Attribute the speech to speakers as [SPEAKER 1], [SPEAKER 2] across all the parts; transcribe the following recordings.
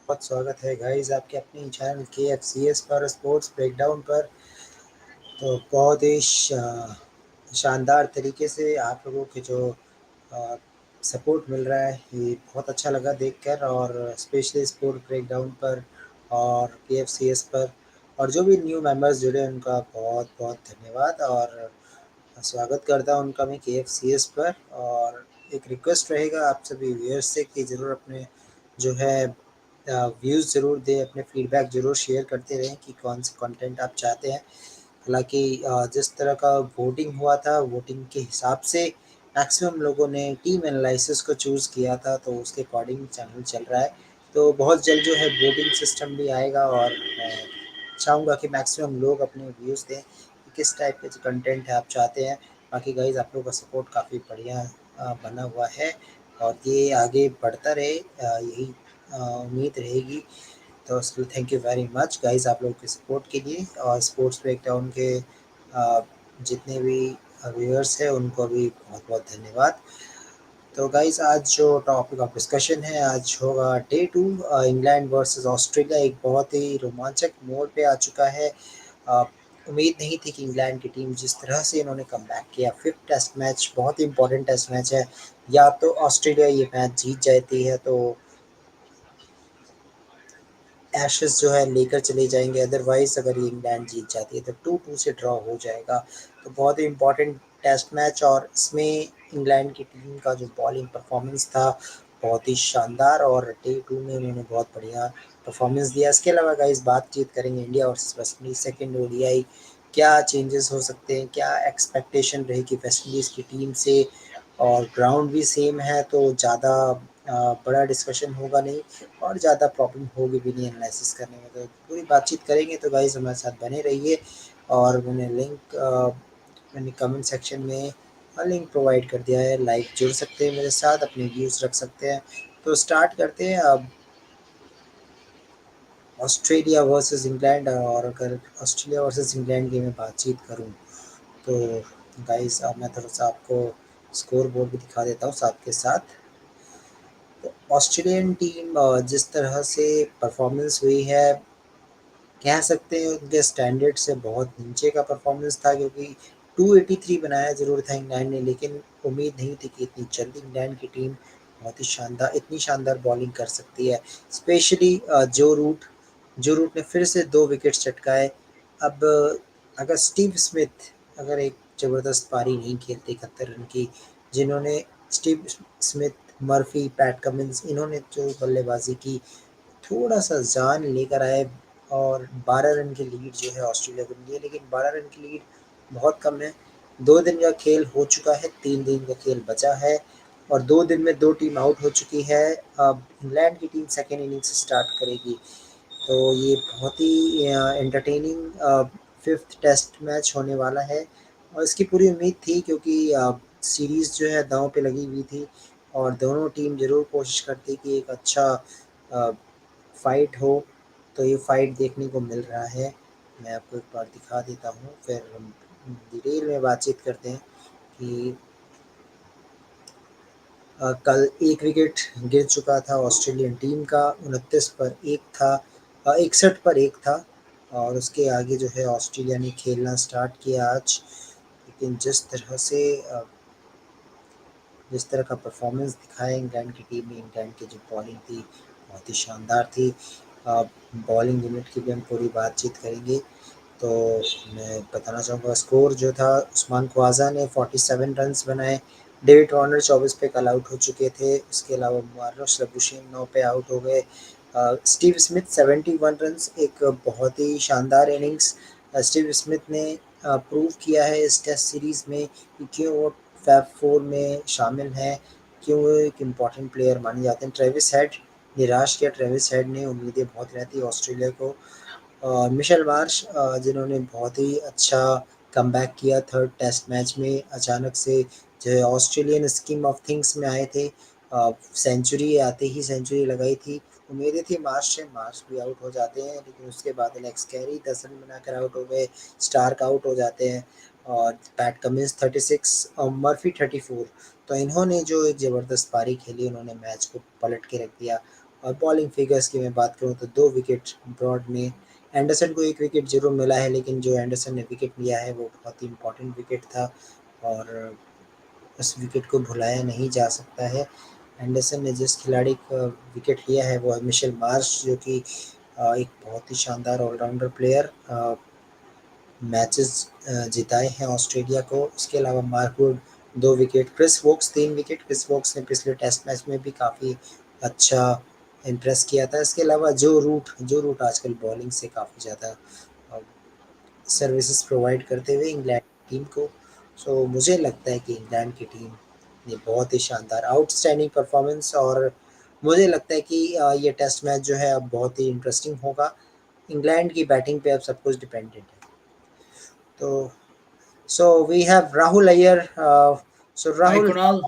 [SPEAKER 1] बहुत स्वागत है गाइस आपके अपने चैनल KFCS पर स्पोर्ट्स ब्रेकडाउन पर। तो बहुत ही शानदार तरीके से आप लोगों के जो सपोर्ट मिल रहा है ये बहुत अच्छा लगा देखकर, और स्पेशली स्पोर्ट ब्रेकडाउन पर और KFCS पर। और जो भी न्यू मेंबर्स जुड़े हैं उनका बहुत बहुत धन्यवाद, और स्वागत करता हूं उनका मैं KFCS पर। और एक रिक्वेस्ट रहेगा आप सभी व्यूअर्स से कि ज़रूर अपने जो है व्यूज़ ज़रूर दें, अपने फीडबैक ज़रूर शेयर करते रहें कि कौन से कंटेंट आप चाहते हैं। हालाँकि जिस तरह का वोटिंग हुआ था, वोटिंग के हिसाब से मैक्सिमम लोगों ने टीम एनालिसिस को चूज़ किया था, तो उसके अकॉर्डिंग चैनल चल रहा है। तो बहुत जल्द जो है वोटिंग सिस्टम भी आएगा, और मैं चाहूँगा कि मैक्सिमम लोग अपने व्यूज़ दें कि किस टाइप के जो कंटेंट है आप चाहते हैं। बाकी गाइज़ आप लोगों का सपोर्ट काफ़ी बढ़िया बना हुआ है, और ये आगे बढ़ता रहे, यही उम्मीद रहेगी। तो उसके लिए thank you very much guys आप लोगों के सपोर्ट के लिए, और स्पोर्ट्स ब्रेकडाउन के जितने भी व्यूअर्स हैं उनको भी बहुत बहुत धन्यवाद। तो गाइस आज जो टॉपिक ऑफ डिस्कशन है आज होगा डे 2, इंग्लैंड वर्सेस ऑस्ट्रेलिया। एक बहुत ही रोमांचक मोड़ पे आ चुका है। अ, उम्मीद नहीं थी कि इंग्लैंड की टीम जिस तरह से इन्होंने कमबैक किया। फिफ्थ टेस्ट मैच बहुत ही इंपॉर्टेंट टेस्ट मैच है, या तो ऑस्ट्रेलिया ये मैच जीत जाती है तो एशेज़ जो है लेकर चले जाएँगे, अदरवाइज़ अगर ये इंग्लैंड जीत जाती है तो 2-2 से ड्रॉ हो जाएगा। तो बहुत ही इम्पोर्टेंट टेस्ट मैच, और इसमें इंग्लैंड की टीम का जो बॉलिंग परफॉर्मेंस था बहुत ही शानदार, और डे 2 में उन्होंने बहुत बढ़िया परफॉर्मेंस दिया। इसके अलावा गाइस बातचीत करेंगे India versus West Indies second ODI, क्या चेंजेस हो सकते हैं, क्या एक्सपेक्टेशन रहेगी वेस्ट इंडीज़ की टीम से। और ग्राउंड भी सेम है तो ज़्यादा बड़ा डिस्कशन होगा नहीं, और ज़्यादा प्रॉब्लम होगी भी नहीं एनालिसिस करने में। तो पूरी बातचीत करेंगे, तो गाइस हमारे साथ बने रहिए। और मैंने कमेंट सेक्शन में लिंक प्रोवाइड कर दिया है, लाइव जुड़ सकते हैं मेरे साथ, अपने व्यूज़ रख सकते हैं। तो स्टार्ट करते हैं अब ऑस्ट्रेलिया वर्सेस इंग्लैंड। और अगर ऑस्ट्रेलिया वर्सेस इंग्लैंड की मैं बातचीत करूँ तो गाइस अब मैं थोड़ा-सा आपको स्कोर बोर्ड भी दिखा देता हूँ साथ के साथ। तो ऑस्ट्रेलियन टीम जिस तरह से परफॉर्मेंस हुई है, कह सकते हैं उनके स्टैंडर्ड से बहुत नीचे का परफॉर्मेंस था, क्योंकि 283 बनाया ज़रूर था इंग्लैंड ने, लेकिन उम्मीद नहीं थी कि इतनी जल्दी इंग्लैंड की टीम बहुत ही शानदार इतनी शानदार बॉलिंग कर सकती है। स्पेशली जो रूट ने फिर से 2 विकेट्स चटकाए। अब अगर स्टीव स्मिथ अगर एक ज़बरदस्त पारी नहीं खेलते 71 रन की, जिन्होंने Steve Smith, Murphy, PAT Cummins इन्होंने जो बल्लेबाज़ी की, थोड़ा-सा जान लेकर आए, और 12 रन की लीड जो है ऑस्ट्रेलिया को मिली है, लेकिन 12 रन की लीड बहुत कम है। 2 दिन का खेल हो चुका है, 3 दिन का खेल बचा है, और 2 दिन में 2 टीम आउट हो चुकी है। अब इंग्लैंड की टीम सेकंड इनिंग्स स्टार्ट करेगी। तो ये बहुत ही एंटरटेनिंग फिफ्थ टेस्ट मैच होने वाला है, और इसकी पूरी उम्मीद थी, क्योंकि सीरीज़ जो है दांव पे लगी हुई थी, और दोनों टीम ज़रूर कोशिश करती कि एक अच्छा फाइट हो। तो ये फाइट देखने को मिल रहा है। मैं आपको एक बार दिखा देता हूँ, फिर हम डिटेल में बातचीत करते हैं कि कल एक विकेट गिर चुका था ऑस्ट्रेलियन टीम का, 29 पर 1 था, 61 पर 1 था, और उसके आगे जो है ऑस्ट्रेलिया ने खेलना स्टार्ट किया आज। लेकिन जिस तरह का परफॉर्मेंस दिखाया इंग्लैंड की टीम ने, इंग्लैंड की जो बॉलिंग थी बहुत ही शानदार थी। बॉलिंग यूनिट की भी हम पूरी बातचीत करेंगे। तो मैं बताना चाहूँगा स्कोर जो था, उस्मान ख्वाजा ने 47 रन्स बनाए, डेविड वार्नर 24 पे कल आउट हो चुके थे, इसके अलावा मार्नस लबुशेन 9 पे आउट हो गए। स्टीव स्मिथ 71 रन्स, एक बहुत ही शानदार इनिंग्स स्टीव स्मिथ ने प्रूव किया है इस टेस्ट सीरीज़ में कि क्यों वो फैब फोर में शामिल हैं, क्यों वो एक इम्पॉर्टेंट प्लेयर माने जाते हैं। ट्रेविस हेड निराश किया, ट्रेविस हेड ने, उम्मीदें बहुत रहती है ऑस्ट्रेलिया को। मिशेल मार्श जिन्होंने बहुत ही अच्छा कमबैक किया थर्ड टेस्ट मैच में, अचानक से जो है ऑस्ट्रेलियन स्कीम ऑफ थिंग्स में आए थे। सेंचुरी आते ही सेंचुरी लगाई थी। उम्मीदें थी मार्श भी आउट हो जाते हैं, लेकिन उसके बाद एलेक्स कैरी 10 रन बनाकर आउट हो गए, स्टार्क आउट हो जाते हैं, और पैट कमिंस 36 और मर्फी 34। तो इन्होंने जो एक ज़बरदस्त पारी खेली, उन्होंने मैच को पलट के रख दिया। और बॉलिंग फिगर्स की मैं बात करूँ तो 2 विकेट ब्रॉड में। एंडरसन को 1 विकेट ज़रूर मिला है, लेकिन जो एंडरसन ने विकेट लिया है वो बहुत ही इम्पोर्टेंट विकेट था, और उस विकेट को भुलाया नहीं जा सकता है। एंडरसन ने जिस खिलाड़ी का विकेट लिया है वो है मिशेल मार्श, जो कि एक बहुत ही शानदार ऑलराउंडर प्लेयर, मैचेस जिताए हैं ऑस्ट्रेलिया को। इसके अलावा Mark Wood 2 wicket, Chris Woakes 3 wicket. Chris Woakes ने पिछले टेस्ट मैच में भी काफ़ी अच्छा इम्प्रेस किया था। इसके अलावा जो रूट आजकल बॉलिंग से काफ़ी ज़्यादा सर्विसेज प्रोवाइड करते हुए इंग्लैंड टीम को। सो मुझे लगता है कि इंग्लैंड की टीम ने बहुत ही शानदार आउटस्टैंडिंग परफॉर्मेंस, और मुझे लगता है कि ये टेस्ट मैच जो है अब बहुत ही इंटरेस्टिंग होगा। इंग्लैंड की बैटिंग पे अब सब कुछ डिपेंडेंट है। तो so we have Rahul here. So
[SPEAKER 2] Hi,
[SPEAKER 1] Rahul,
[SPEAKER 2] Kunal.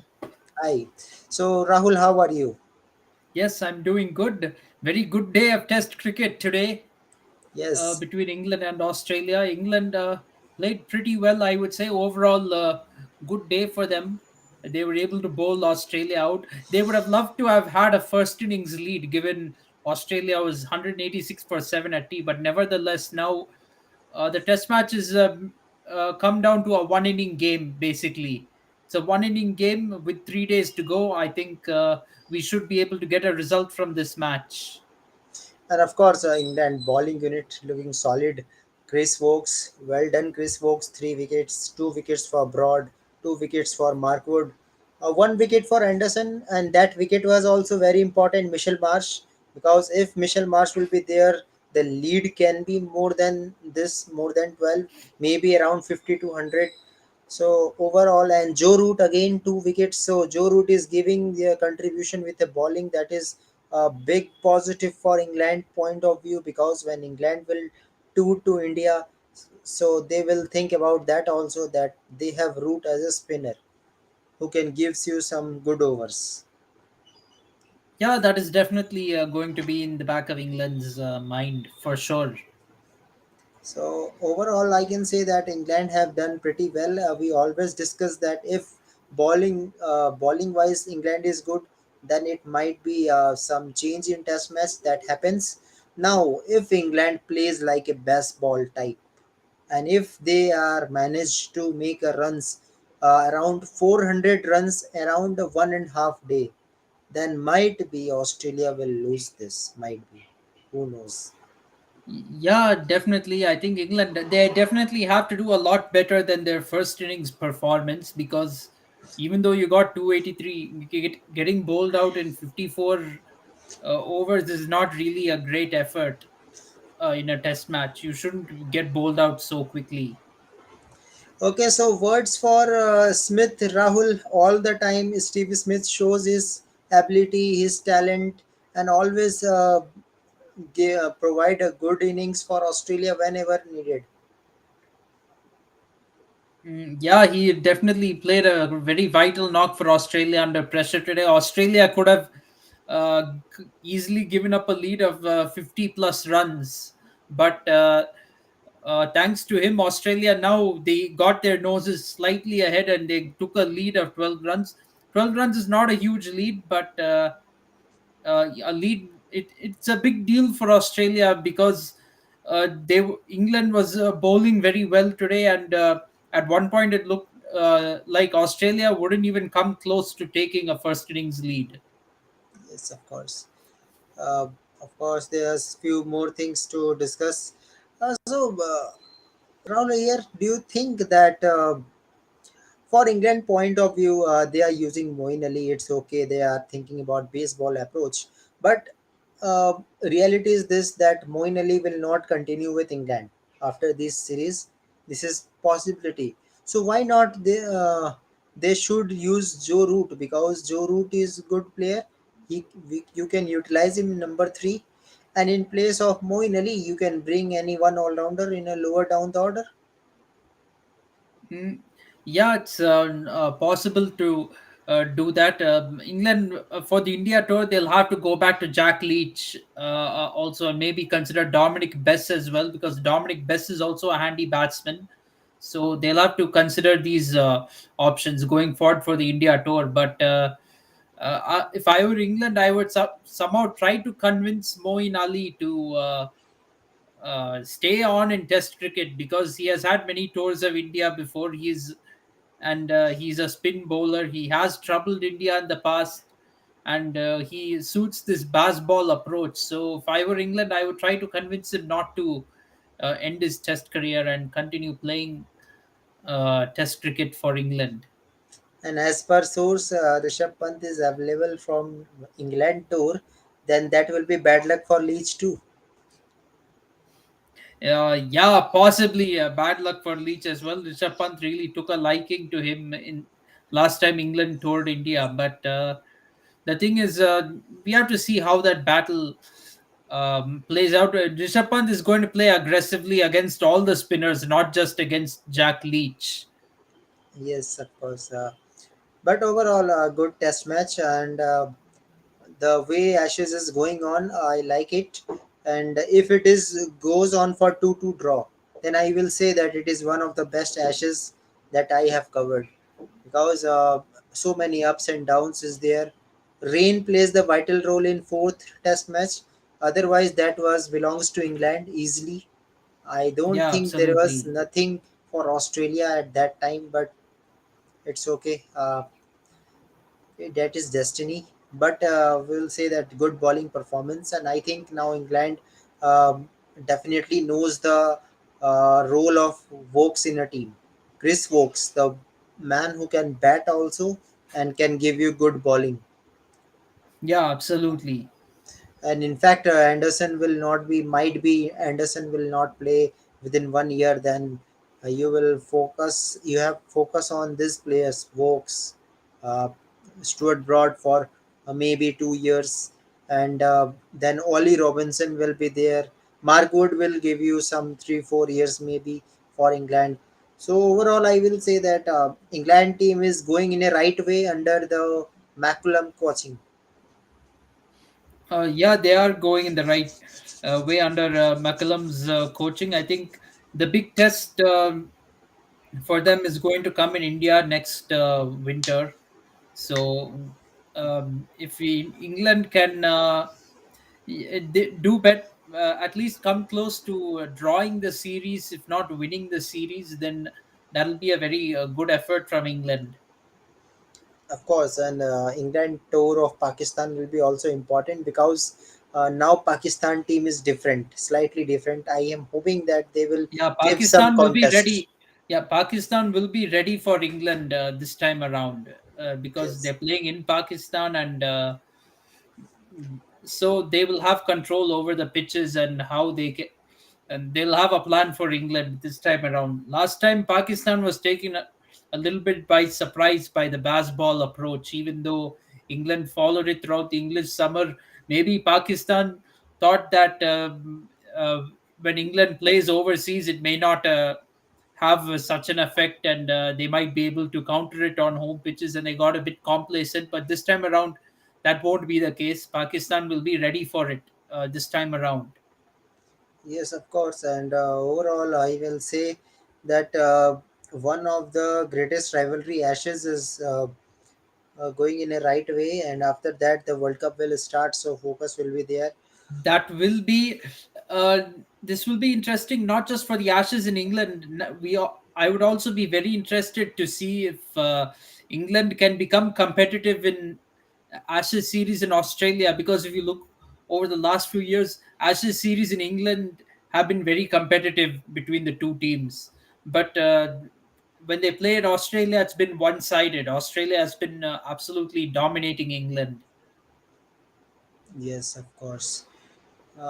[SPEAKER 1] hi. So Rahul, how are you?
[SPEAKER 2] Yes, I'm doing good. Very good day of Test cricket today
[SPEAKER 1] Yes.
[SPEAKER 2] between England and Australia. England played pretty well, I would say. Overall, good day for them. They were able to bowl Australia out. They would have loved to have had a first innings lead, given Australia was 186 for 7 at tea. But nevertheless, now the test match is come down to a one inning game basically. It's a one inning game with 3 days to go. I think we should be able to get a result from this match.
[SPEAKER 1] And of course, England bowling unit looking solid. Chris Wokes, well done, Chris Wokes. 3 wickets, 2 wickets for Broad, 2 wickets for Markwood, 1 wicket for Anderson, and that wicket was also very important, Michel Marsh, because if Michel Marsh will be there, the lead can be more than this, more than 12, maybe around 50 to 100. So overall, and Joe Root again 2 wickets. So Joe Root is giving their contribution with a bowling that is a big positive for England point of view, because when England will tour to India, so they will think about that also, that they have Root as a spinner who can gives you some good overs.
[SPEAKER 2] Yeah, that is definitely going to be in the back of England's mind for sure.
[SPEAKER 1] So overall, I can say that England have done pretty well. We always discuss that if bowling wise, England is good, then it might be some change in Test match that happens. Now, if England plays like a best ball type, and if they are managed to make a runs around 400 runs around 1.5 day, then might be Australia will lose this. Might be, who knows?
[SPEAKER 2] Yeah, definitely. I think England, they definitely have to do a lot better than their first innings performance, because even though you got 283, getting bowled out in 54 overs is not really a great effort in a test match. You shouldn't get bowled out so quickly.
[SPEAKER 1] Okay, so words for Smith Rahul all the time. Steve Smith shows his ability, his talent, and always provide a good innings for Australia whenever needed.
[SPEAKER 2] Yeah, he definitely played a very vital knock for Australia under pressure today. Australia could have easily given up a lead of 50 plus runs, but thanks to him, Australia now they got their noses slightly ahead and they took a lead of 12 runs. 12 runs is not a huge lead, but a lead. It's a big deal for Australia because England was bowling very well today, and at one point it looked like Australia wouldn't even come close to taking a first innings lead.
[SPEAKER 1] Yes, of course. Uh, of course, there's few more things to discuss. Rahul here, do you think that for England point of view, they are using Moeen Ali. It's okay. They are thinking about baseball approach, but reality is this, that Moeen Ali will not continue with England after this series. This is possibility. So why not they should use Joe Root, because Joe Root is good player. You can utilize him in number three, and in place of Moeen Ali, you can bring any one all rounder in a lower down the order.
[SPEAKER 2] Mm, yeah, it's possible to do that. England for the India tour, they'll have to go back to Jack Leach also, and maybe consider Dominic Bess as well, because Dominic Bess is also a handy batsman. So they'll have to consider these options going forward for the India tour. But If I were England, I would somehow try to convince Moeen Ali to stay on in Test cricket, because he has had many tours of India before. He's a spin bowler. He has troubled India in the past, and he suits this baseball approach. So if I were England, I would try to convince him not to end his Test career and continue playing Test cricket for England.
[SPEAKER 1] And as per source, Rishabh Pant is available from England tour. Then that will be bad luck for Leach too.
[SPEAKER 2] Yeah, possibly bad luck for Leach as well. Rishabh Pant really took a liking to him in last time England toured India, but the thing is, we have to see how that battle plays out. Rishabh Pant is going to play aggressively against all the spinners, not just against Jack Leach.
[SPEAKER 1] Yes, of course. But overall, a good test match, and the way Ashes is going on, I like it. And if it is goes on for 2-2 draw, then I will say that it is one of the best Ashes that I have covered, because so many ups and downs is there. Rain plays the vital role in fourth test match. Otherwise, that was belongs to England easily. I don't
[SPEAKER 2] Yeah,
[SPEAKER 1] think there was
[SPEAKER 2] absolutely.
[SPEAKER 1] nothing for Australia at that time, but it's okay. That is destiny. But we'll say that good bowling performance, and I think now England um, definitely knows the role of Vokes in a team. Chris Vokes, the man who can bat also and can give you good bowling.
[SPEAKER 2] Yeah, absolutely.
[SPEAKER 1] And in fact, Anderson will not be, might be Anderson will not play within 1 year. Then you have focus on these players, Vokes, uh, Stuart Broad for maybe 2 years, and then Ollie Robinson will be there. Mark Wood will give you some 3-4 years maybe for England. So overall, I will say that England team is going in a right way under the McCullum coaching.
[SPEAKER 2] Yeah, they are going in the right way under McCallum's coaching. I think the big test for them is going to come in India next winter. So if England can do bet at least come close to drawing the series, if not winning the series, then that'll be a very good effort from England.
[SPEAKER 1] Of course, and England tour of Pakistan will be also important, because now Pakistan team is different, slightly different. I am hoping that they will
[SPEAKER 2] Yeah,
[SPEAKER 1] give some
[SPEAKER 2] Pakistan will be
[SPEAKER 1] contest.
[SPEAKER 2] ready. Yeah, Pakistan will be ready for England this time around because
[SPEAKER 1] Yes,
[SPEAKER 2] they're playing in Pakistan, and so they will have control over the pitches and how they get, and they'll have a plan for England this time around. Last time Pakistan was taken a little bit by surprise by the baseball approach, even though England followed it throughout the English summer. Maybe Pakistan thought that when England plays overseas, it may not have such an effect, and they might be able to counter it on home pitches, and they got a bit complacent. But this time around, that won't be the case. Pakistan will be ready for it this time around.
[SPEAKER 1] yes, of course. And overall, I will say that one of the greatest rivalry Ashes is going in a right way, and after that, the World Cup will start. So focus will be there.
[SPEAKER 2] That will be uh, this will be interesting, not just for the Ashes in England. I would also be very interested to see if England can become competitive in Ashes series in Australia, because if you look over the last few years, Ashes series in England have been very competitive between the two teams, but when they play in Australia, it's been one-sided. Australia has been absolutely dominating England.
[SPEAKER 1] Yes, of course.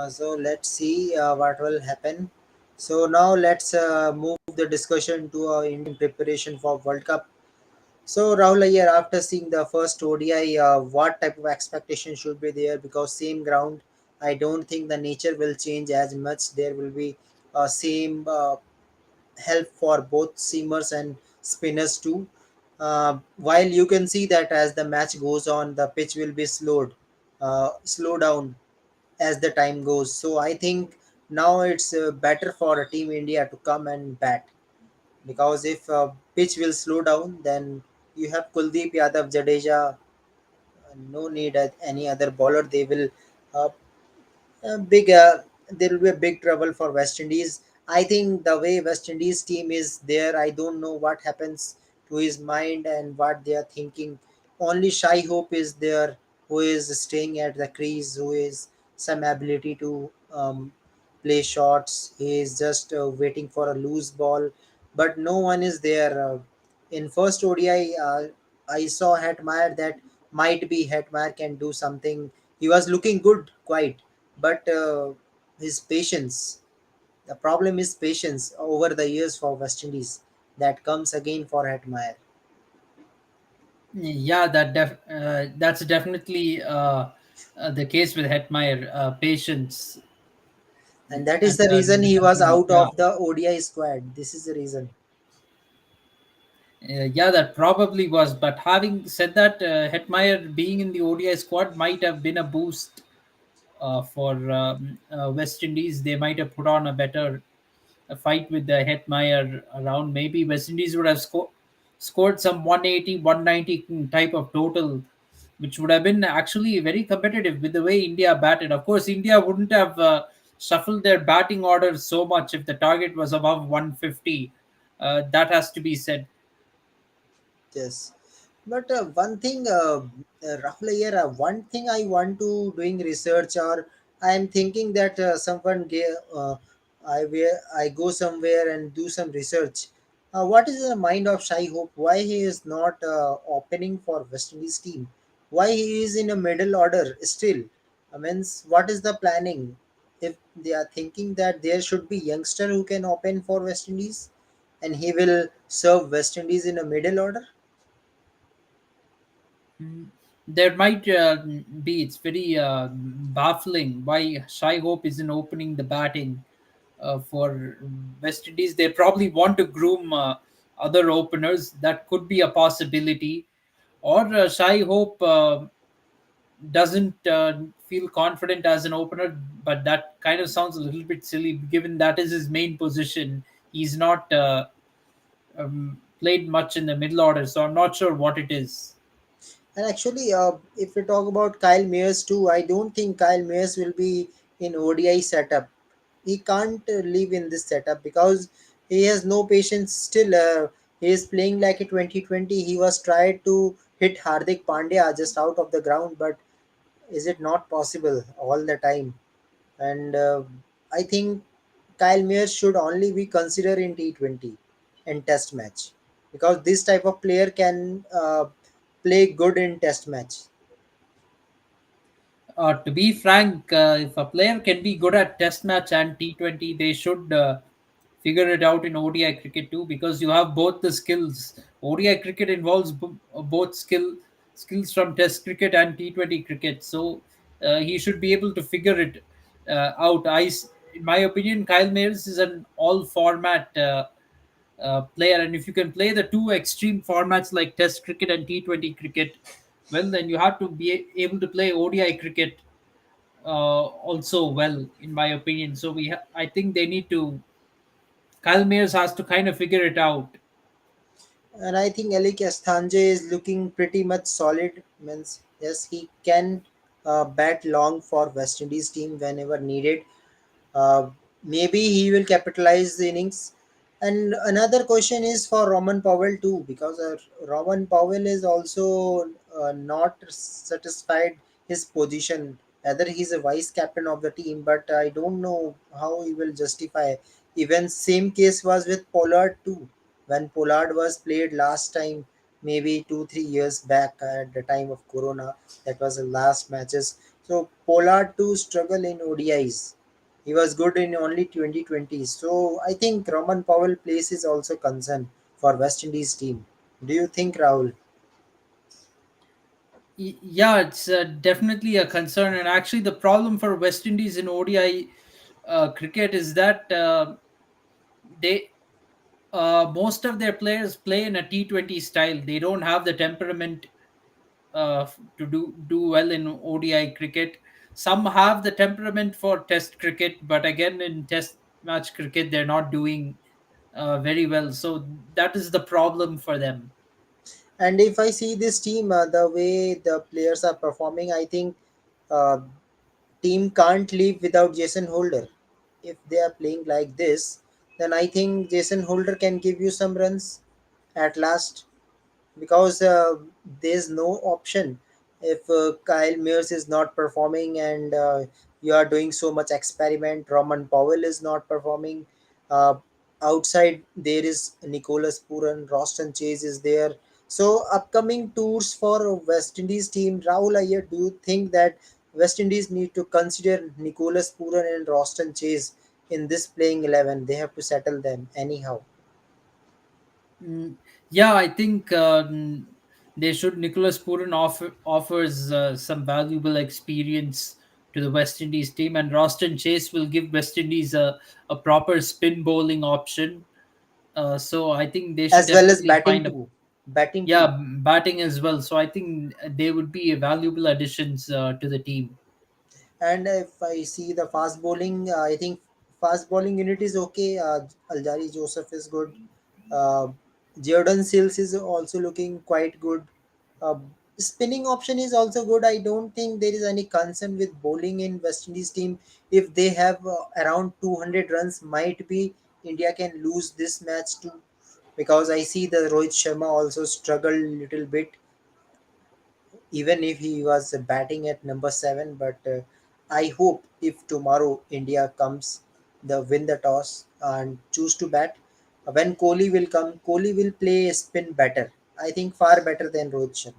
[SPEAKER 1] So let's see what will happen. So now let's move the discussion to our Indian preparation for World Cup. So Rahul, here after seeing the first ODI, what type of expectation should be there? Because same ground, I don't think the nature will change as much. There will be same help for both seamers and spinners too. While you can see that as the match goes on, the pitch will be slow down as the time goes. So I think now it's better for Team India to come and bat, because if pitch will slow down, then you have Kuldeep Yadav, Jadeja no need any other bowler. They will uh, big there will be a big trouble for West Indies. I think the way West Indies team is there, I don't know what happens to his mind and what they are thinking. Only Shy Hope is there, who is staying at the crease, who is some ability to play shots. He is just waiting for a loose ball, but no one is there. In first ODI, I saw Hetmeyer, that might be Hetmeyer can do something. He was looking good, quite, but his patience. The problem is patience over the years for West Indies. That comes again for Hetmeyer,
[SPEAKER 2] Yeah, that's definitely the case with Hetmeyer. Patience.
[SPEAKER 1] and that is
[SPEAKER 2] And
[SPEAKER 1] the reason he was out
[SPEAKER 2] yeah,
[SPEAKER 1] of the ODI squad. This is the reason.
[SPEAKER 2] yeah, that probably was. But having said that, Hetmeyer being in the ODI squad might have been a boost for West Indies. They might have put on a better fight with the Hetmeyer around. Maybe West Indies would have scored some 180, 190 type of total, which would have been actually very competitive with the way India batted. Of course, India wouldn't have shuffled their batting order so much if the target was above 150. That has to be said.
[SPEAKER 1] Yes, but one thing, Rahul, here, one thing I want to doing research, or I am thinking that I go somewhere and do some research. What is the mind of Shai Hope? Why he is not opening for West Indies team? Why he is in a middle order still? I mean, what is the planning? If they are thinking that there should be youngster who can open for West Indies, and he will serve West Indies in a middle order.
[SPEAKER 2] Mm, There might be. It's very baffling why Shai Hope isn't opening the batting for West Indies. They probably want to groom other openers. That could be a possibility. Or Shai Hope doesn't feel confident as an opener, but that kind of sounds a little bit silly given that is his main position. He's not played much in the middle order, so I'm not sure what it is.
[SPEAKER 1] And actually, if we talk about Kyle Mayers too, I don't think Kyle Mayers will be in ODI setup. He can't live in this setup because he has no patience. Still, he is playing like a 2020. He was tried to hit Hardik Pandya just out of the ground, but is it not possible all the time? And I think Kyle Mayers should only be considered in T20 and Test match, because this type of player can play good in Test match.
[SPEAKER 2] To be frank, if a player can be good at Test match and T20, they should figure it out in ODI cricket too, because you have both the skills. ODI cricket involves both skills from Test cricket and T20 cricket, so he should be able to figure it out. In my opinion, Kyle Mayers is an all-format player, and if you can play the two extreme formats like Test cricket and T20 cricket, well, then you have to be able to play ODI cricket also well, in my opinion. So I think they need to. Kyle Mayers has to kind of figure it out.
[SPEAKER 1] And I think Elik Estanje is looking pretty much solid. Means yes, he can bat long for West Indies team whenever needed. Uh, Maybe he will capitalize the innings. And another question is for Roman Powell too, because Roman Powell is also not satisfied his position. Either he's a vice captain of the team, but I don't know how he will justify. Even same case was with Pollard too. When Pollard was played last time, maybe 2 3 years back at the time of Corona, that was the last matches. So Pollard too struggle in ODIs. He was good in only 2020. So I think Roman Powell place is also concern for West Indies team. Do you think, Rahul?
[SPEAKER 2] Yeah, it's definitely a concern. And actually, the problem for West Indies in ODI cricket is that they most of their players play in a T20 style. They don't have the temperament to do well in ODI cricket. Some have the temperament for Test cricket, but again, in Test match cricket, they're not doing very well. So that is the problem for them.
[SPEAKER 1] And if I see this team, the way the players are performing, I think uh, team can't live without Jason Holder. If they are playing like this, then I think Jason Holder can give you some runs at last, because there's no option if Kyle Mears is not performing, and you are doing so much experiment. Roman Powell is not performing. Uh, Outside there is Nicholas Puran, Roston Chase is there. So upcoming tours for West Indies team, Rahul Iyer, do you think that West Indies need to consider Nicholas Puran and Roston Chase in this playing 11? They have to settle them anyhow.
[SPEAKER 2] Mm, yeah, I think they should. Nicholas Puran offers some valuable experience to the West Indies team, and Roston Chase will give West Indies a proper spin bowling option. So I think they should
[SPEAKER 1] As well as
[SPEAKER 2] definitely
[SPEAKER 1] batting
[SPEAKER 2] find a,
[SPEAKER 1] too. Batting
[SPEAKER 2] yeah,
[SPEAKER 1] too.
[SPEAKER 2] batting as well. So I think they would be valuable additions to the team.
[SPEAKER 1] And if I see the fast bowling, I think fast bowling unit is okay. Aljari Joseph is good. Uh, Jordan Sills is also looking quite good. Uh, Spinning option is also good. I don't think there is any concern with bowling in West Indies team. If they have around 200 runs, might be India can lose this match too. Because I see the Rohit Sharma also struggled little bit, even if he was batting at number 7. But I hope if tomorrow India comes, the win the toss and choose to bat, when Kohli will come, Kohli will play spin better. I think far better than Rohit Sharma.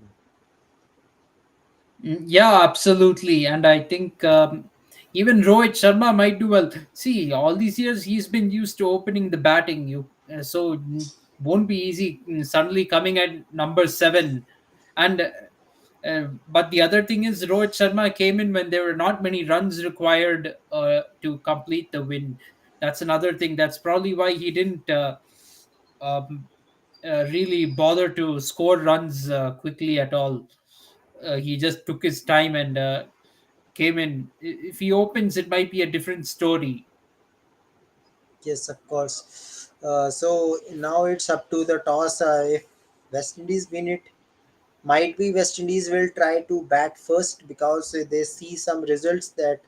[SPEAKER 2] Yeah, absolutely. And I think even Rohit Sharma might do well. See, all these years he's been used to opening the batting. So won't be easy suddenly coming at number 7. And but the other thing is Rohit Sharma came in when there were not many runs required to complete the win. That's another thing. That's probably why he didn't um, really bother to score runs quickly at all. He just took his time and came in. If he opens, it might be a different story.
[SPEAKER 1] Yes, of course. So now it's up to the toss. If West Indies win it, might be West Indies will try to bat first, because they see some results that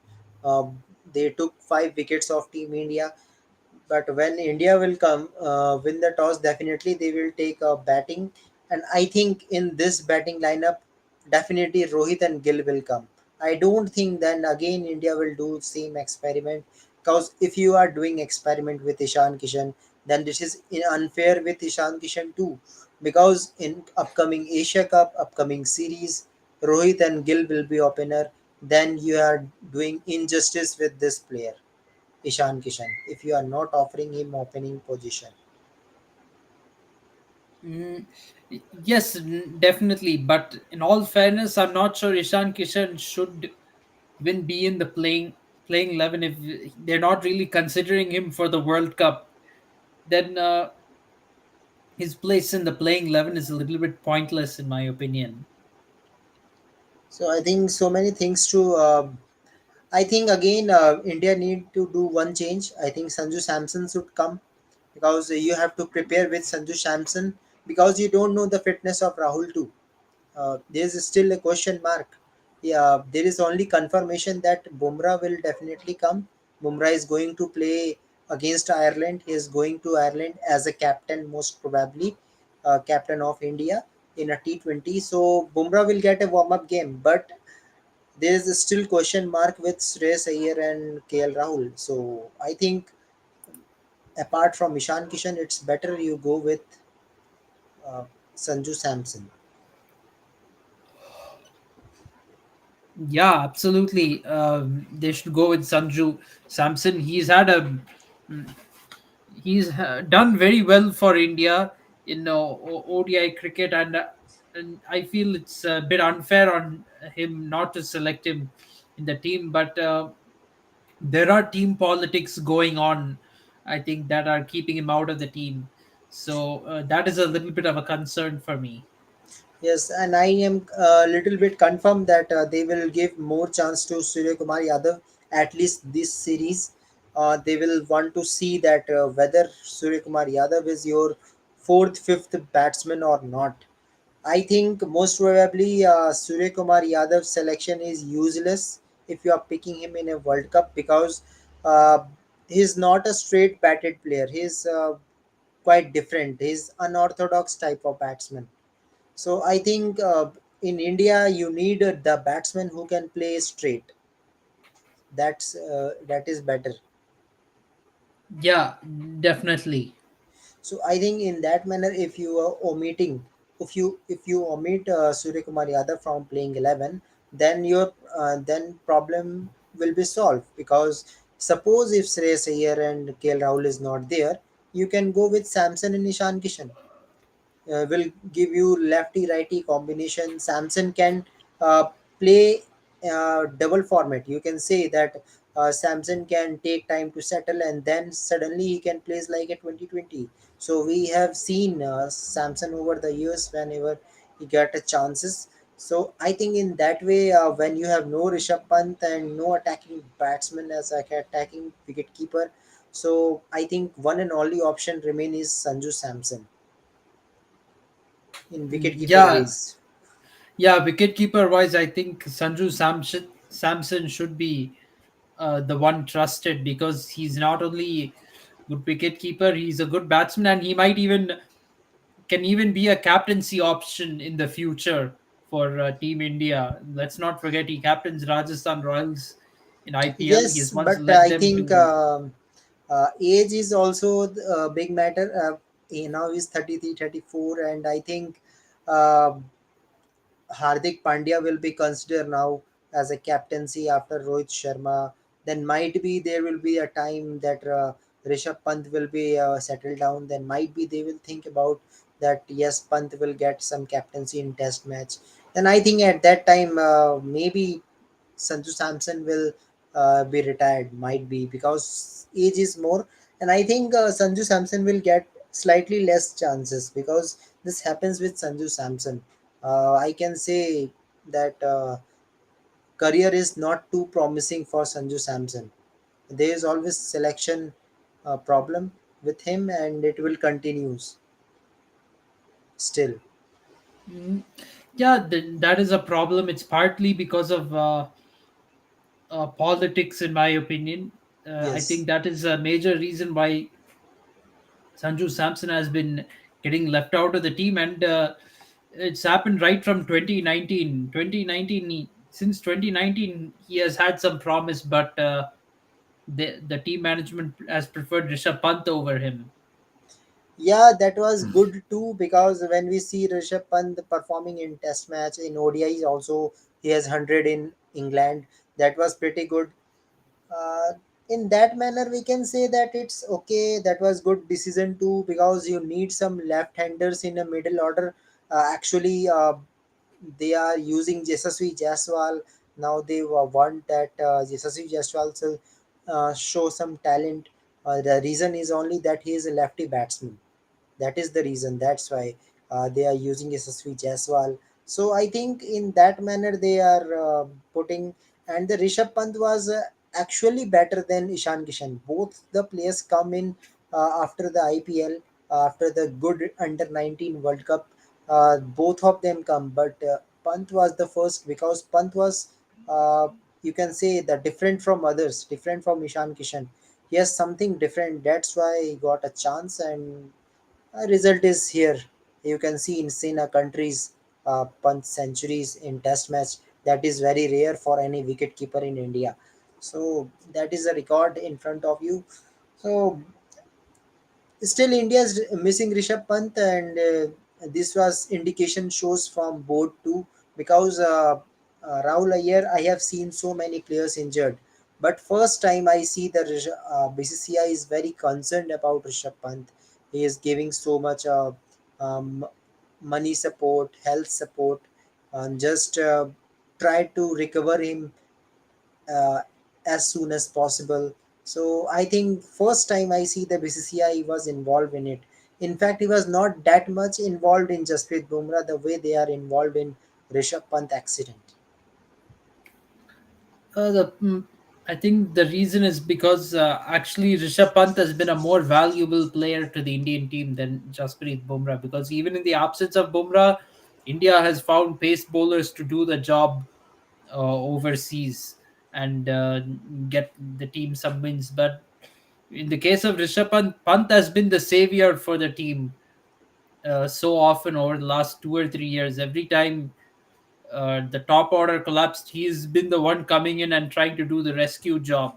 [SPEAKER 1] they took 5 wickets of Team India. But when India will come, win the toss, definitely they will take batting. And I think in this batting lineup, definitely Rohit and Gill will come. I don't think then again India will do same experiment, because if you are doing experiment with Ishan Kishan, then this is unfair with Ishan Kishan too. Because in upcoming Asia Cup, upcoming series, Rohit and Gill will be opener. Then you are doing injustice with this player. Ishan Kishan, if you are not offering him opening position.
[SPEAKER 2] Mm, yes, definitely. But in all fairness, I'm not sure Ishan Kishan should win be in the playing 11 if they're not really considering him for the World Cup. Then his place in the playing 11 is a little bit pointless, in my opinion.
[SPEAKER 1] So I think so many things to. I think again India need to do one change. I think Sanju Samson should come, because you have to prepare with Sanju Samson, because you don't know the fitness of Rahul too. There is still a question mark. Yeah, there is only confirmation that Bumrah will definitely come. Bumrah is going to play against Ireland. He is going to Ireland as a captain, most probably, captain of India in a T20. So Bumrah will get a warm up game, but there is still question mark with Shreyas Iyer and KL Rahul. So I think apart from Ishan Kishan, it's better you go with uh, Sanju Samson.
[SPEAKER 2] Yeah, absolutely. They should go with Sanju Samson. Done very well for India in ODI cricket, and I feel it's a bit unfair on him not to select him in the team. But there are team politics going on, I think, that are keeping him out of the team. So that is a little bit of a concern for me.
[SPEAKER 1] Yes, and I am a little bit confirmed that they will give more chance to Surya Kumar Yadav, at least this series. They will want to see that whether Surya Kumar Yadav is your fourth, fifth batsman or not. I think most probably Surya Kumar Yadav's selection is useless if you are picking him in a World Cup, because uh, he's not a straight batted player. He's quite different. He's unorthodox type of batsman. So I think in India you need the batsman who can play straight. That is better.
[SPEAKER 2] Yeah, definitely.
[SPEAKER 1] So I think in that manner, if you are omitting, if you omit Surya Kumar Yadav from playing 11, then your then problem will be solved, because suppose if Shreyas Iyer and KL Rahul is not there, you can go with Samson and Nishan Kishan, will give you lefty righty combination. Samson can play double format. You can say that Samson can take time to settle, and then suddenly he can play like a 2020. So we have seen Samson over the years whenever he got a chances. So I think in that way, when you have no Rishabh Pant and no attacking batsman as a attacking wicket keeper, so I think one and only option remain is Sanju Samson in wicketkeeper
[SPEAKER 2] Yeah,
[SPEAKER 1] race.
[SPEAKER 2] yeah. Wicketkeeper wise, I think Samson should be the one trusted, because he's not only good wicketkeeper, he's a good batsman, and he might even can even be a captaincy option in the future for Team India. Let's not forget he captains Rajasthan Royals in IPL. He
[SPEAKER 1] Yes,
[SPEAKER 2] has once
[SPEAKER 1] but
[SPEAKER 2] led
[SPEAKER 1] I
[SPEAKER 2] them
[SPEAKER 1] think
[SPEAKER 2] to.
[SPEAKER 1] age is also a big matter. He now is 33, 34, and I think uh, Hardik Pandya will be considered now as a captaincy after Rohit Sharma. Then might be there will be a time that Rishabh Pant will be settled down. Then might be they will think about that. Yes, Pant will get some captaincy in Test match. Then I think at that time maybe Sanju Samson will be retired. Might be because age is more, and I think Sanju Samson will get slightly less chances, because this happens with Sanju Samson. I can say that career is not too promising for Sanju Samson. There is always selection problem with him, and it will continues still.
[SPEAKER 2] Mm, yeah, that is a problem. It's partly because of politics, in my opinion. I
[SPEAKER 1] Yes.
[SPEAKER 2] think that is a major reason why Sanju Samson has been getting left out of the team, and it's happened right from 2019. 2019, since 2019, he has had some promise, but the team management has preferred Rishabh Pant over him.
[SPEAKER 1] Yeah, that was good too, because when we see Rishabh Pant performing in Test match in ODIs also, he has 100 in England. That was pretty good. Uh, in that manner, we can say that it's okay. That was good decision too, because you need some left-handers in a middle order. Actually, they are using Yashasvi Jaiswal. Now they want that Yashasvi Jaiswal to show some talent. The reason is only that he is a lefty batsman. That is the reason. That's why they are using SSV Jaiswal. So I think in that manner they are putting. And the Rishabh Pant was actually better than Ishan Kishan. Both the players come in after the IPL, after the good under 19 World Cup. Both of them come, but Pant was the first, because Pant was, uh, you can say, the different from others, different from Ishan Kishan. He has something different. That's why he got a chance, and result is here. You can see in Sina countries punch centuries in test match. That is very rare for any wicket keeper in India. So that is a record in front of you. So still, India is missing Rishabh Pant, and this was indication shows from board too, because Rahul Iyer, I have seen so many players injured, but first time I see the BCCI is very concerned about Rishabh Pant. He is giving so much um, money support, health support, and just try to recover him uh, as soon as possible. So I think first time I see the BCCI was involved in it. In fact, he was not that much involved in Jasprit Bumrah the way they are involved in Rishabh Pant accident.
[SPEAKER 2] I think the reason is because actually Rishabh Pant has been a more valuable player to the Indian team than Jasprit Bumrah, because even in the absence of Bumrah, India has found pace bowlers to do the job overseas and get the team some wins. But in the case of Rishabh Pant, Pant has been the savior for the team so often over the last 2 or 3 years. Every time the top order collapsed, he's been the one coming in and trying to do the rescue job.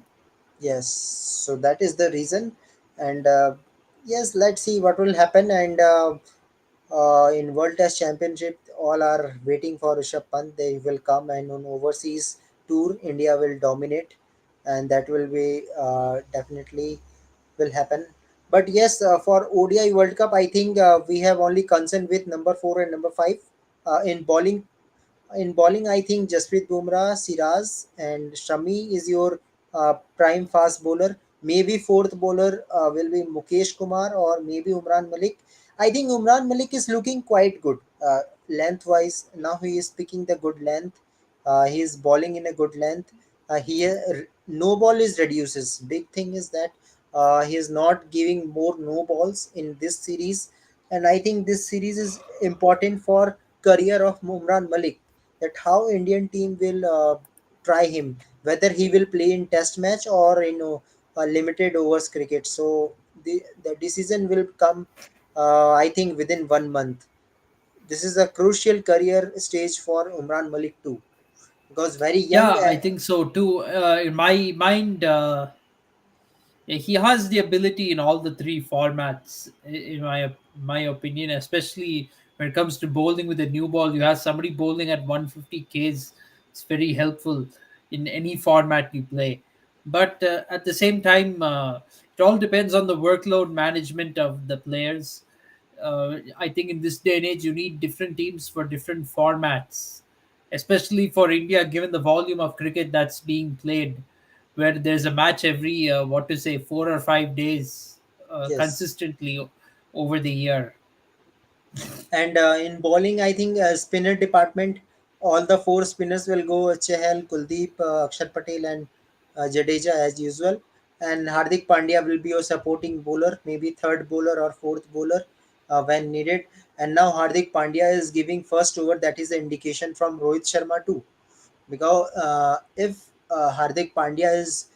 [SPEAKER 1] Yes, so that is the reason, and yes, let's see what will happen. And in World Test Championship, all are waiting for Rishabh Pant. They will come, and on overseas tour, India will dominate, and that will be definitely will happen. But yes, for ODI World Cup, I think we have only concern with number 4 and number 5 in bowling. In bowling, I think Jasprit Bumrah, Siraj, and Shami is your prime fast bowler. Maybe fourth bowler will be Mukesh Kumar or maybe Umran Malik. I think Umran Malik is looking quite good length wise. Now he is picking the good length. He is bowling in a good length. No ball is reduces. Big thing is that he is not giving more no balls in this series, and I think this series is important for career of Umran Malik, that how Indian team will try him, whether he will play in test match or a limited overs cricket. So the decision will come, I think, within 1 month. This is a crucial career stage for Umran Malik too, because very young.
[SPEAKER 2] Yeah, I think so too. In my mind, he has the ability in all the three formats, in my opinion. Especially when it comes to bowling with a new ball, you have somebody bowling at 150 k's. It's very helpful in any format you play. But at the same time, it all depends on the workload management of the players. I think in this day and age, you need different teams for different formats, especially for India, given the volume of cricket that's being played, where there's a match every, 4 or 5 days
[SPEAKER 1] Yes.
[SPEAKER 2] consistently over the year.
[SPEAKER 1] And in bowling, I think spinner department, all the four spinners will go: Chahal, Kuldeep, Akshar Patel, and Jadeja as usual. And Hardik Pandya will be your supporting bowler, maybe third bowler or fourth bowler when needed. And now Hardik Pandya is giving first over. That is an indication from Rohit Sharma too, because if Hardik Pandya is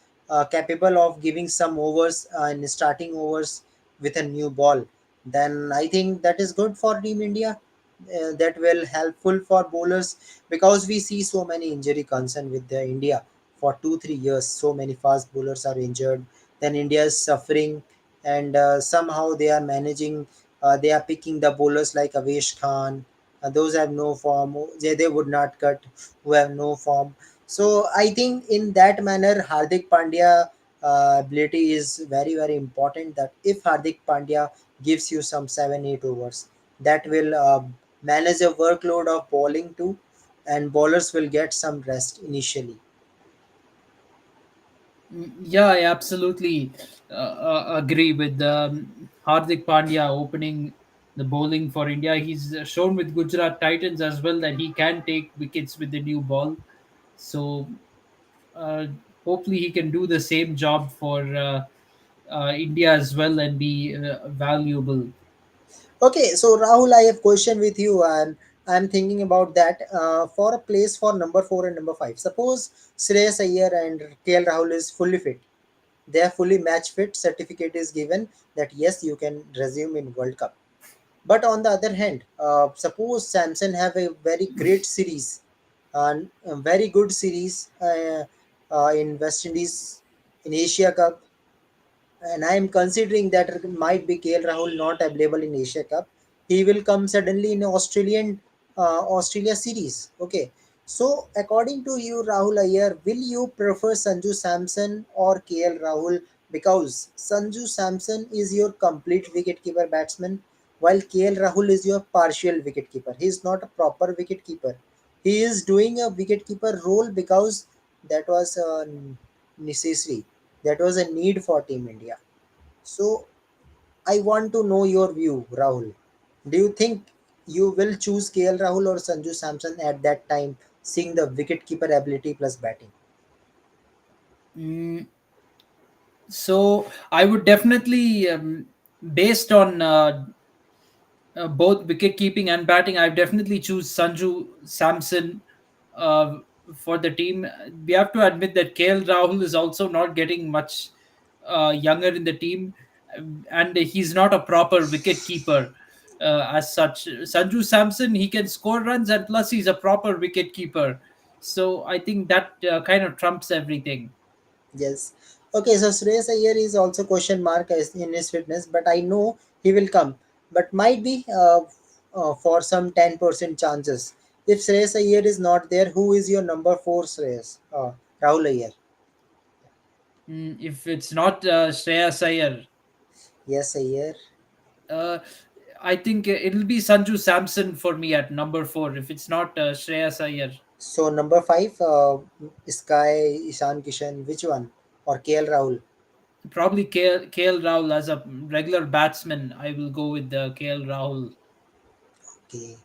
[SPEAKER 1] capable of giving some overs and starting overs with a new ball, then I think that is good for Team India. That will helpful for bowlers, because we see so many injury concern with the India for 2 3 years. So many fast bowlers are injured. Then India is suffering, and somehow they are managing. They are picking the bowlers like Avesh Khan. Those have no form. They would not cut who have no form. So I think in that manner, Hardik Pandya ability is very very important. That if Hardik Pandya gives you some 7 8 overs, that will manage a workload of bowling too, and bowlers will get some rest initially.
[SPEAKER 2] Yeah, I absolutely agree with Hardik Pandya opening the bowling for India. He's shown with Gujarat Titans as well that he can take wickets with the new ball. So uh, hopefully he can do the same job for India as well and be valuable.
[SPEAKER 1] Okay, so Rahul, I have question with you, and I'm thinking about that for a place for number 4 and number 5. Suppose Shreyas Iyer and KL Rahul is fully fit. They are fully match fit. Certificate is given that yes, you can resume in World Cup. But on the other hand, suppose Samson have a very great series, a very good series in West Indies in Asia Cup, and I am considering that might be KL Rahul not available in Asia Cup. He will come suddenly in Australia series. Okay, so according to you, Rahul Iyer, will you prefer Sanju Samson or KL Rahul? Because Sanju Samson is your complete wicketkeeper batsman, while KL Rahul is your partial wicketkeeper. He is not a proper wicketkeeper. He is doing a wicketkeeper role because that was necessary. That was a need for Team India. So I want to know your view, Rahul. Do you think you will choose KL Rahul or Sanju Samson at that time, seeing the wicketkeeper ability plus batting?
[SPEAKER 2] Mm, so I would definitely, based on both wicket keeping and batting, I definitely choose Sanju Samson uh, for the team. We have to admit that KL Rahul is also not getting much younger in the team, and he's not a proper wicket keeper as such. Sanju Samson, he can score runs, and plus he's a proper wicket keeper. So I think that kind of trumps everything.
[SPEAKER 1] Yes. Okay, so Shreyas Iyer is also question mark in his fitness, but I know he will come. But might be for some 10% chances. If Shreyas Iyer is not there, who is your number four Shreyas? Rahul Iyer.
[SPEAKER 2] If it's not Shreyas Iyer,
[SPEAKER 1] Yes, Iyer.
[SPEAKER 2] Uh, I think it'll be Sanju Samson for me at number four. If it's not Shreyas Iyer,
[SPEAKER 1] So number five, Sky, Ishan Kishan, which one? Or KL Rahul?
[SPEAKER 2] probably KL Rahul as a regular batsman. I will go with KL Rahul.
[SPEAKER 1] Okay.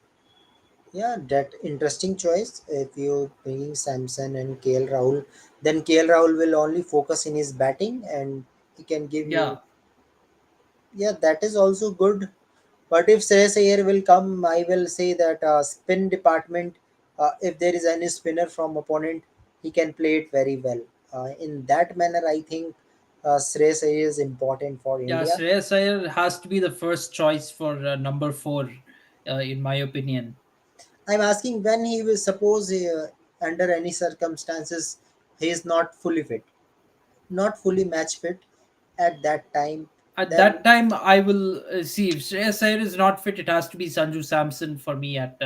[SPEAKER 1] Yeah, that interesting choice. If you bringing Samson and KL Rahul, then KL Rahul will only focus in his batting and he can give
[SPEAKER 2] Yeah,
[SPEAKER 1] you. Yeah, that is also good. But if Shreyas Iyer will come, I will say that spin department, if there is any spinner from opponent, he can play it very well. In that manner, I think Shreyas Iyer is important for
[SPEAKER 2] yeah.
[SPEAKER 1] India.
[SPEAKER 2] Shreyas Iyer has to be the first choice for number four, in my opinion.
[SPEAKER 1] I'm asking when he will suppose under any circumstances he is not fully fit, not fully match fit at that time.
[SPEAKER 2] At
[SPEAKER 1] Then
[SPEAKER 2] that time, I will see if Shreyas Iyer is not fit. It has to be Sanju Samson for me at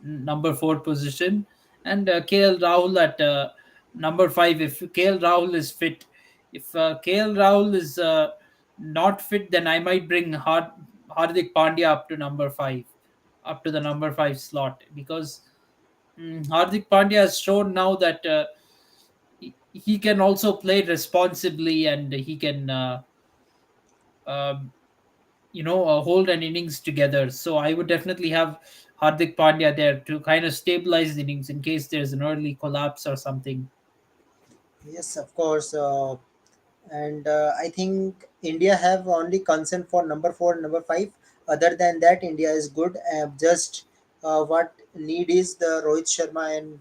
[SPEAKER 2] number four position, and KL Rahul at number five. If KL Rahul is fit, if KL Rahul is not fit, then I might bring Hardik Pandya up to number five, up to the number five slot, because Hardik Pandya has shown now that he can also play responsibly, and he can. Uh, hold an innings together. So I would definitely have Hardik Pandya there to kind of stabilize the innings in case there's an early collapse or something.
[SPEAKER 1] yes, of course. And I think India have only concern for number four, number five. Other than that, India is good. Just what need is the Rohit Sharma and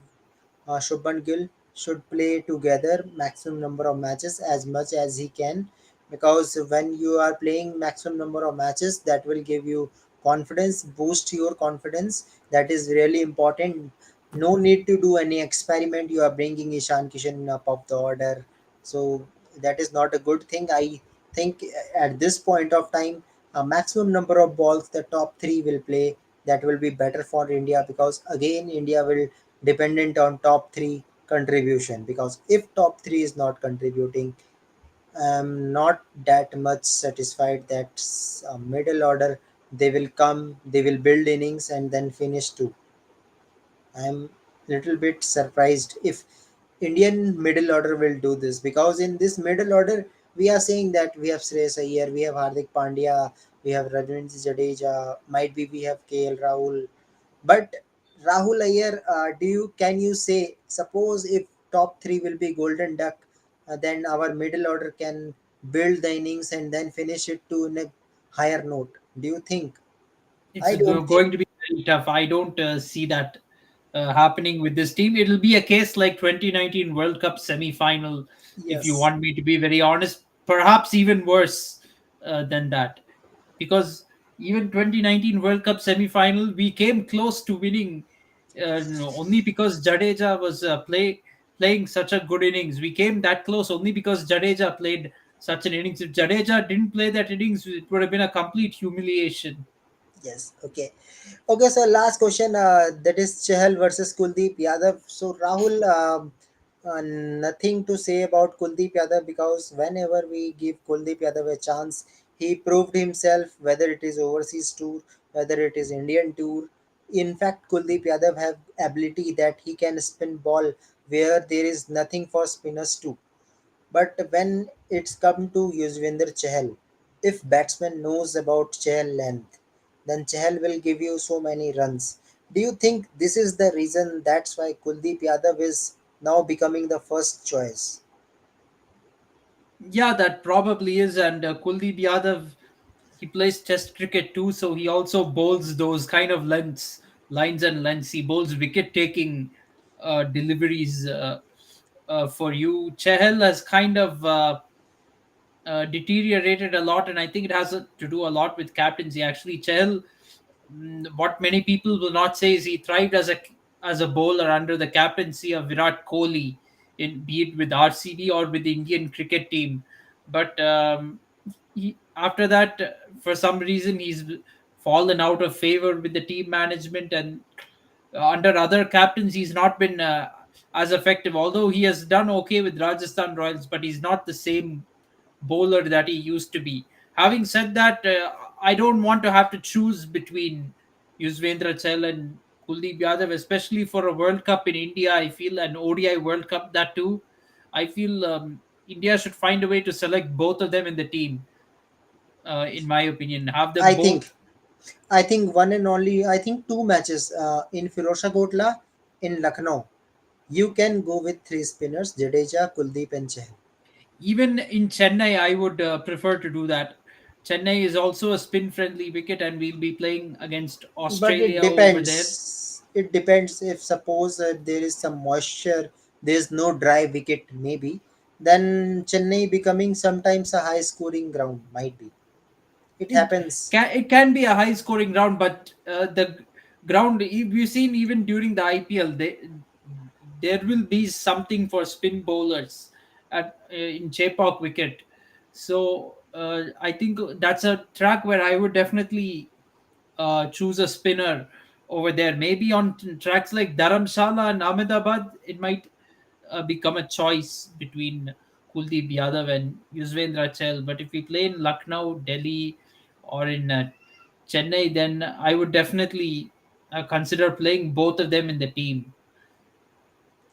[SPEAKER 1] Shubman Gill should play together maximum number of matches as much as he can, because when you are playing maximum number of matches, that will give you confidence, boost your confidence. That is really important. No need to do any experiment. You are bringing Ishan Kishan up of the order, so that is not a good thing. I think at this point of time, a maximum number of balls, the top three will play. That will be better for India, because again India will dependent on top three contribution, because if top three is not contributing, I'm not that much satisfied that middle order they will come, they will build innings and then finish too. I'm little bit surprised if Indian middle order will do this, because in this middle order we are saying that we have Shreyas Iyer, we have Hardik Pandya, we have Ravindra Jadeja, might be we have KL Rahul, but Rahul Iyer, do you can you say suppose if top three will be Golden Duck, then our middle order can build the innings and then finish it to in a higher note. Do you think?
[SPEAKER 2] It's
[SPEAKER 1] I don't think.
[SPEAKER 2] going to be very tough. I don't see that happening with this team. It'll be a case like 2019 World Cup semi-final, if you
[SPEAKER 1] Yes.
[SPEAKER 2] want me to be very honest. Perhaps even worse than that, because even 2019 World Cup semi-final, we came close to winning, only because Jadeja was playing such a good innings. We came that close only because Jadeja played such an innings. If Jadeja didn't play that innings, it would have been a complete humiliation.
[SPEAKER 1] Yes. Okay. Okay. So last question. That is Chahal versus Kuldeep Yadav. So Rahul, nothing to say about Kuldeep Yadav, because whenever we give Kuldeep Yadav a chance, he proved himself. Whether it is overseas tour, whether it is Indian tour. In fact, Kuldeep Yadav have ability that he can spin ball where there is nothing for spinners to. But when it's come to Yuzvendra Chahal, if batsman knows about Chahal length, then Chahal will give you so many runs. Do you think this is the reason that's why Kuldeep Yadav is now becoming the first choice?
[SPEAKER 2] Yeah, that probably is. And Kuldeep Yadav, he plays Test cricket too, so he also bowls those kind of lines and lengths. He bowls wicket taking deliveries for you. Chahal has kind of deteriorated a lot, and I think it has to do a lot with captaincy. Actually, Chahal, what many people will not say is he thrived as a bowler under the captaincy of Virat Kohli, in be it with RCB or with the Indian cricket team. But after that, for some reason, he's fallen out of favor with the team management, and under other captains, he's not been as effective. Although he has done okay with Rajasthan Royals, but he's not the same bowler that he used to be. Having said that, I don't want to have to choose between Yuzvendra Chahal and Kuldeep Yadav, especially for a World Cup in India. I feel an ODI World Cup that too. I feel India should find a way to select both of them in the team. In my opinion, have them
[SPEAKER 1] I
[SPEAKER 2] both.
[SPEAKER 1] think I think one and only, I think two matches in Firozshah Kotla, in Lucknow. You can go with three spinners: Jadeja, Kuldeep, and Chahal.
[SPEAKER 2] Even in Chennai, I would prefer to do that. Chennai is also a spin-friendly wicket, and we'll be playing against
[SPEAKER 1] But it
[SPEAKER 2] Australia over there.
[SPEAKER 1] depends. It depends if suppose there is some moisture, there is no dry wicket, maybe. Then Chennai becoming sometimes a high scoring ground might be. It
[SPEAKER 2] it
[SPEAKER 1] happens.
[SPEAKER 2] it can be a high scoring ground, but the ground we've seen even during the IPL, there will be something for spin bowlers at in Chepauk wicket. So I think that's a track where I would definitely choose a spinner over there. Maybe on tracks like Dharamshala and Ahmedabad, it might become a choice between Kuldeep Yadav and Yuzvendra Chahal. But if we play in Lucknow, Delhi, or in Chennai, then I would definitely consider playing both of them in the team.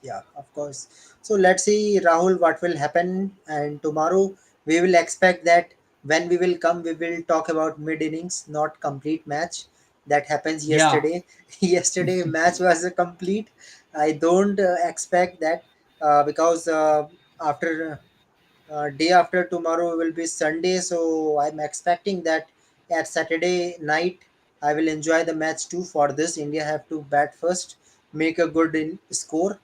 [SPEAKER 1] Yeah, of course. So let's see, Rahul, what will happen. And tomorrow we will expect that when we will come, we will talk about mid innings, not complete match. That happens
[SPEAKER 2] Yeah,
[SPEAKER 1] yesterday. Yesterday match was a complete. I don't expect that because after day after tomorrow will be Sunday. So I'm expecting that at Saturday night I will enjoy the match too. For this, India have to bat first, make a good score,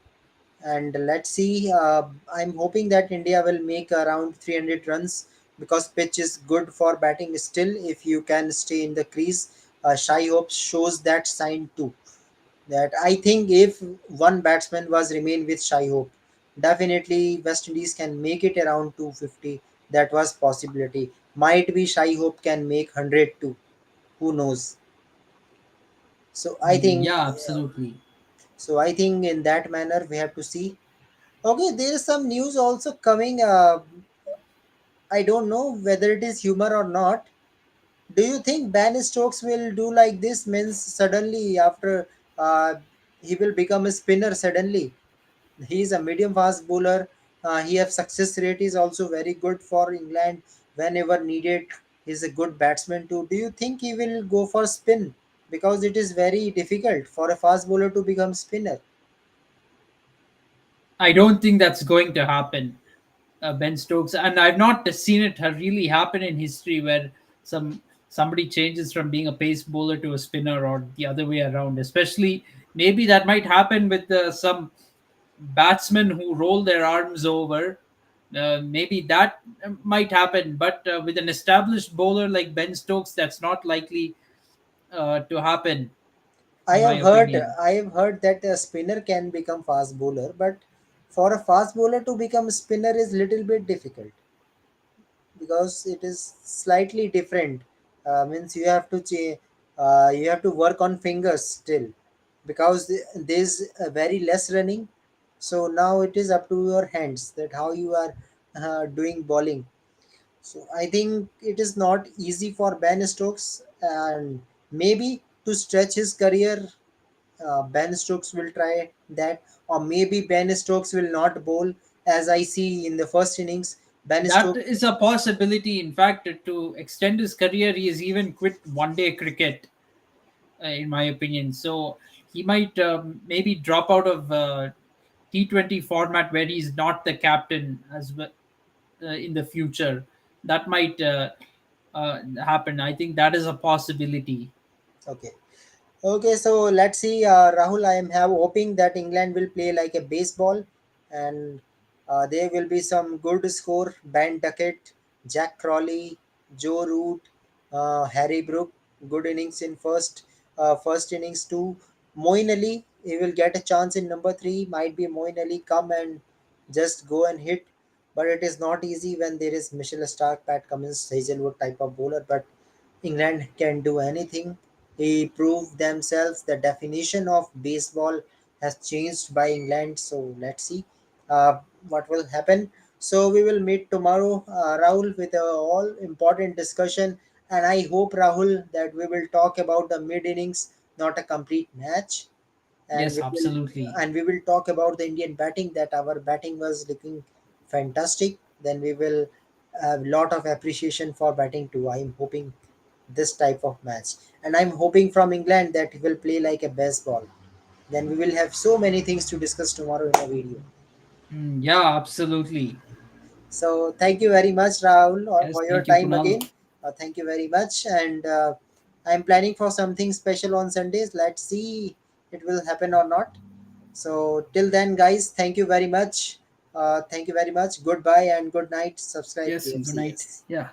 [SPEAKER 1] and let's see. I'm hoping that India will make around 300 runs because pitch is good for batting still. If you can stay in the crease, Shai Hope shows that sign too. That I think if one batsman was remain with Shai Hope, definitely West Indies can make it around 250. That was possibility. Might be Shai Hope can make 100 too. Who knows? So I think.
[SPEAKER 2] yeah, absolutely.
[SPEAKER 1] So I think in that manner we have to see. Okay, there is some news also coming. I don't know whether it is humor or not. Do you think Ben Stokes will do like this? Means suddenly after uh, he will become a spinner suddenly. He is a medium fast bowler. He have success rate is also very good for England whenever needed. He's a good batsman too. Do you think he will go for spin? Because it is very difficult for a fast bowler to become spinner.
[SPEAKER 2] I don't think that's going to happen, Ben Stokes, and I've not seen it really happen in history where somebody changes from being a pace bowler to a spinner or the other way around. Especially, maybe that might happen with some batsmen who roll their arms over. Maybe that might happen, but with an established bowler like Ben Stokes, that's not likely to happen,
[SPEAKER 1] I
[SPEAKER 2] in my
[SPEAKER 1] have heard
[SPEAKER 2] opinion.
[SPEAKER 1] I have heard that a spinner can become fast bowler, but for a fast bowler to become spinner is little bit difficult because it is slightly different. Means you have to work on fingers still because there's a very less running. So now it is up to your hands that how you are doing bowling. So I think it is not easy for Ben Stokes, and maybe to stretch his career, Ben Stokes will try that, or maybe Ben Stokes will not bowl. As I see in the first innings, Ben
[SPEAKER 2] That
[SPEAKER 1] Stokes.
[SPEAKER 2] is a possibility. In fact, to extend his career, he has even quit one day cricket, in my opinion. So he might maybe drop out of T20 format where he's not the captain as well in the future. That might happen. I think that is a possibility.
[SPEAKER 1] Okay. Okay, so let's see, Rahul. I am have hoping that England will play like a baseball, and there will be some good score. Ben Duckett, Jack Crawley, Joe Root, Harry Brook. Good innings in first innings too. Moeen Ali, he will get a chance in number three. Might be Moeen Ali come and just go and hit, but it is not easy when there is Mitchell Stark, Pat Cummins, Hazelwood type of bowler. But England can do anything. He proved themselves. The definition of baseball has changed by England. So let's see what will happen. So we will meet tomorrow, Rahul, with a all important discussion. And I hope, Rahul, that we will talk about the mid innings, not a complete match, and
[SPEAKER 2] Yes, absolutely.
[SPEAKER 1] we will talk about the Indian batting, that our batting was looking fantastic. Then we will have a lot of appreciation for batting too. I'm hoping this type of match, and I'm hoping from England that he will play like a baseball. Then we will have so many things to discuss tomorrow in a video.
[SPEAKER 2] Yeah, absolutely.
[SPEAKER 1] So thank you very much, Rahul,
[SPEAKER 2] Yes,
[SPEAKER 1] for your
[SPEAKER 2] thank you,
[SPEAKER 1] time
[SPEAKER 2] Kunal.
[SPEAKER 1] again. Thank you very much, and I'm planning for something special on Sundays. Let's see it will happen or not. So till then, guys, thank you very much. Thank you very much. Goodbye and good night. Subscribe
[SPEAKER 2] Yes, good night.
[SPEAKER 1] KFCS.
[SPEAKER 2] Yeah.